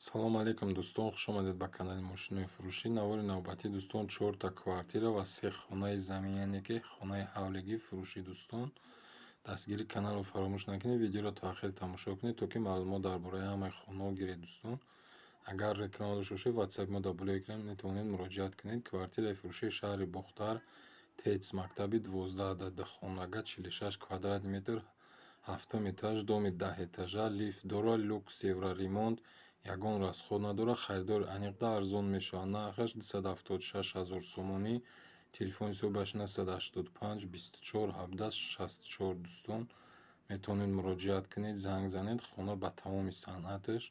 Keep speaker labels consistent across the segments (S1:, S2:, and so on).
S1: Салом алейкум дӯстон, хуш омадед ба канали мошинои фурӯшӣ. Навори навбатӣ дӯстон, 4 квартира ва 3 хонаи замиянеки хонаи ҳавлигӣ фурӯшӣ дӯстон. Дастгири каналро фаромӯш накунед, видеоро то охир тамошо кунед, то ки маълумот дар бораи ҳамаи хонаҳо гиред дӯстон. Агар реклама дошта бошед, ватсапи мо дар болои экран метавонед муроҷиат кунед. Квартираи фурӯшӣ шаҳри Бухтар, ТЭЦ мактаби 12 хонага, 46 квадратный метр, 7 этаж, доми 10 этажа, лифт дора, люкс, евроремонт, ягон расход надора, харидори аниқда арзон мешавад. Нархаш 276 000 сомонӣ. Телефони соҳибаш 985 24 17 64 дӯстон. Метавонед муроҷиат кунед, занг занед. Хона ба тамоми санъаташ,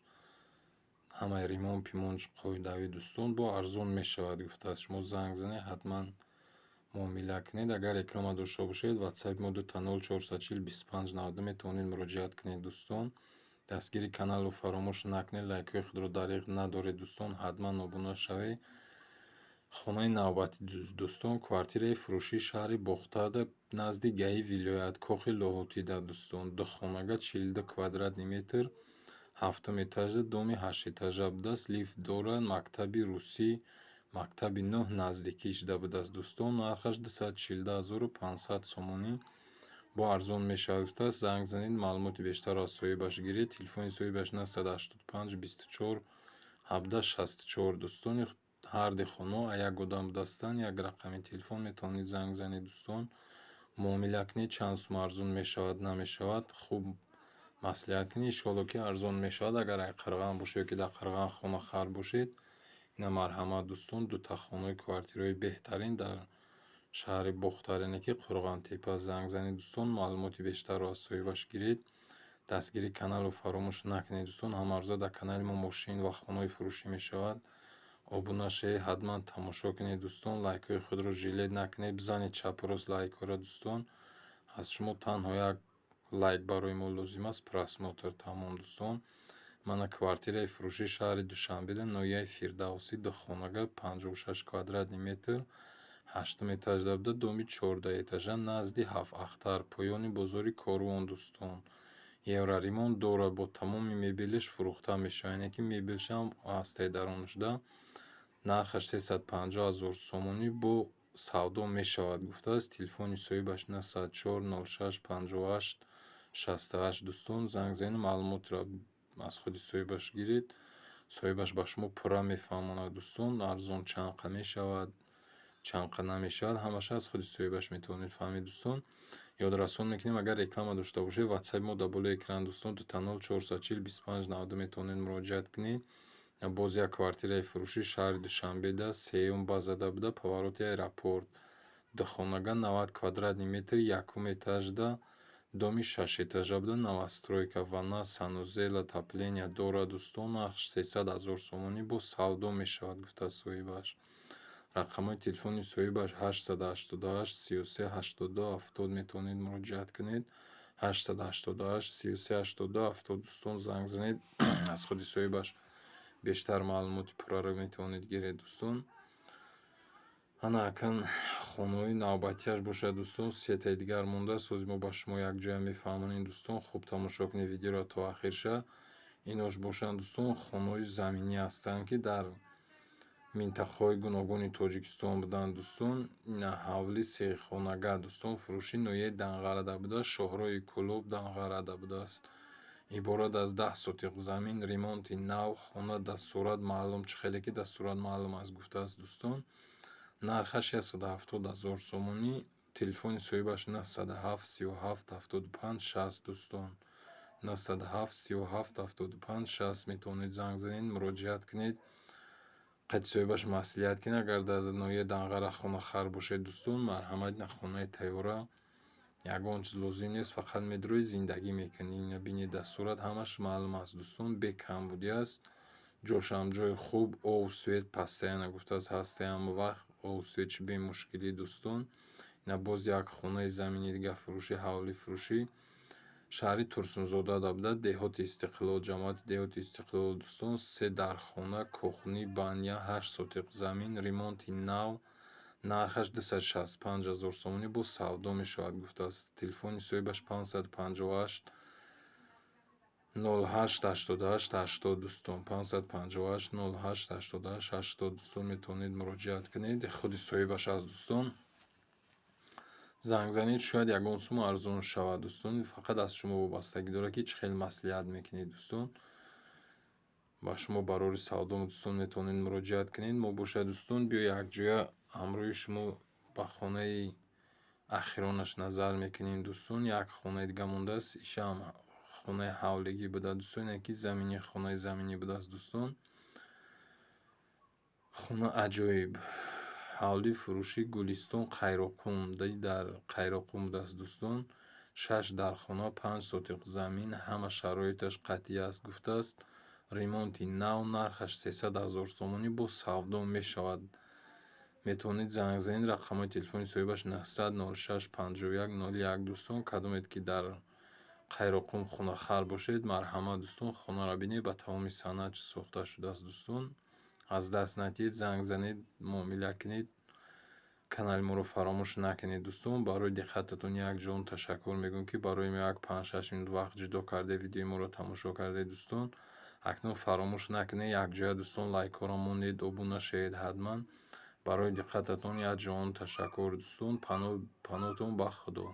S1: ҳамаи ремонт пимонш қоидави дӯстон бо арзон мешавад гуфтааст. Шумо занг занед, ҳатман муомила кунед. Агар реклама дошта бошед, ватсапи мо 0440 25 90 метавонед муроҷиат кунед дӯстон. Дастгири каналро фаромӯш накунед, лайкҳои худро дариқ надоред дӯстон, ҳатман обуна шавед. Хонаи навбатӣ дӯстон, квартираи фурӯшӣ шаҳри Бухтада, назди гаи вилоят, кохи лоҳутида дӯстон. 2 хонага, 42 квадратный метр, 7 этажа, доми 8 этажа будааст. Лифт дора, мактаби русӣ, мактаби 9 наздикӣ шуда будааст дӯстон. Нархаш 242 500 сомонӣ. бо арзон мешавад гуфтааст. Занг занед, маълумоти бештарро аз соҳибаш гиред. Телефони соҳибаш 985 24 17 64 дӯстони ҳарди хонаҳо як одам будастанд. Як рақами телефон метавонед занг занед дӯстон, муомила кунед, чанд сум арзон мешавад намешавад, хуб маслиҳат кунед. Иншоалло ки арзон мешавад. Агар Қирған бошед ё ки дар Қирған хона хар бошед, ина марҳамат дӯстон, дута хонаи квартираи беҳтарин дар шаҳри Бухтарене ки Қурғонтепа. Занг занед дӯстон, маълумоти бештарро аз соҳибаш гиред. Дастгири каналро фаромӯш накунед дӯстон. Ҳама рӯза дар канали мо мошин ва хонаҳои фурӯшӣ мешавад. Обуна шавед, ҳатман тамошо кунед дӯстон. Лайкҳои худро жилет накунед, бизанед чапу рост лайкҳоро дӯстон. аз шумо танҳо як лайк барои мо лозим аст. Просмотр тамом дӯстон. Мана квартираи фурӯшӣ шаҳри Душанбеда, ноҳияи Фирдавсӣ, 2 хонага, 56 квадратный метр, 8 этажда буда, доми 14 этажа, назди Ҳафтахтар, поёни бозори Корвон дӯстон. Евроремонт дора, бо тамоми мебелиш фурӯхта мешавад, яъне ки мебелшам ҳастаи даронашуда. Нархаш 350 000 сомонӣ бо савдо мешавад гуфтааст. Телефони соҳибаш 904 06 58 68 дӯстон. Занг занед, маълумотро аз худи соҳибаш гиред. соҳибаш ба шумо пурра мефаҳмонад дӯстон. арзон чанқа мешавад, чанқа намешавад, ҳамаша аз худи соҳибаш метавонед фаҳмед дӯстон. ёдрасон мекунем, агар реклама дошта бошед, ватсапи мо дар болои экран дӯстон 0440 25 90 метавонед муроҷиат кунед. боз як квартираи фурӯшӣ шаҳри Душанбеда, сеюм базада буда, повороти аэропорт, 2 хонага, 90 квадратный метр, 1 этажда, доми 6 этажа буда, новостройка, ванна, санузел, отопление дора дӯстон. нархш 300 000 сомонӣ бо савдо мешавад гуфтааст соҳибаш. рақамҳои телефони соҳибаш 888 33 82 70 метавонед муроҷиат кунед. 888 33 82 70 дӯстон. занг занед, аз худи соҳибаш бештар маълумоти пурраро метавонед гиред дӯстон. ана акан хонаҳои навбатиаш бошад дӯстон. сетаи дигар мондааст. ҳозир мо ба шумо якҷоя мефаҳмонем дӯстон. хуб тамошо кунед видеоро то охирша. инош бошанд дӯстон, хонаҳои заминӣ ҳастанд ки дар минтақаҳои гуногуни Тоҷикистон буданд дӯстон. ина ҳавли 3 хонага дӯстон, фурӯши ноҳияи Данғарада буда, шоҳрои Кӯлоб Данғарада будааст. иборат аз 10 сотиқ замин, ремонти нав, хона дастурат маълум, чӣ хеле ки дастурат маълум аст гуфтааст дӯстон. нархаш 170 000 сомонӣ. телефони соҳибаш 907 37 75 60 дӯстон. 907 37 75 60 метавонед занг занед, муроҷиат кунед. қайти соҳибаш маслиҳат кунед. агар дар ноҳияи Данғара хона хар бошед дӯстон, марҳамат, ина хонаи тайёра, ягон чиз лозим нест, фақат медрои зиндагӣ мекунӣ. ина бинед дастурат ҳамаш маълум аст дӯстон. бе камбудӣ аст, ҷошам ҷои хуб, ов свет постоянно гуфтааст ҳастаи ҳама вақт ов свет чӣ бе мушкилӣ дӯстон. ина боз як хонаи замини дига фурӯшӣ, ҳавли фурӯшӣ шаҳри Турсунзодада буда, деҳоти Истиқлол, ҷамоати деҳоти Истиқлол дӯстон. 3 дархона, кухни, баня, 8 сотиқ замин, ремонти нав. нархаш 265 000 сомонӣ бо савдо мешавад гуфтааст. телефони соҳибаш 558 088880 дӯстон 558 088880 дӯстон метавонед муроҷиат кунед. худи соҳибаш аст дӯстон. занг занед, шояд ягон сума арзон шавад дӯстон. Фақат аз шумо вобастагӣ дорад ки чӣ хел маслиҳат мекунед дӯстон. ба шумо барори савдо дӯстон метавонед муроҷиат кунед. мо бошад дӯстон биё якҷоя ҳамроҳи шумо ба хонаи ахиронаш назар мекунем дӯстон. як хонаи дига мондааст, ишам хонаи ҳавлигӣ буда дӯстон. яки замини хонаи заминӣ будааст дӯстон. хона аҷоиб ҳавли фурӯши Гулистон Қайроқум дар Қайроқум будааст дӯстон. 6 дар хона 5 сотиқ замин, ҳама шароиташ қатъӣ аст гуфтааст. ремонти нав, нархаш 300 000 сомонӣ бо савдо мешавад. метавонед занг занед. рақамҳои телефони соҳибаш 900 06 51 01 дӯстон. кадомед ки дар Қайроқум хонахар бошед, марҳамат дӯстон, хонаро бинед, ба тамоми санад сохта шудааст дӯстон. аз даст надиҳед, занг занед, муомила кунед. канали моро фаромӯш накунед дӯстон. барои диққататон якҷон ташаккур мегӯям ки барои мо як 5-6 минут вақт ҷудо карда видеои моро тамошо кардед дӯстон. акнун фаромӯш накунед якҷоя дӯстон лайкҳоро монед, обуна шавед ҳатман. барои диққататон якҷон ташаккур дӯстон. панотон ба худо.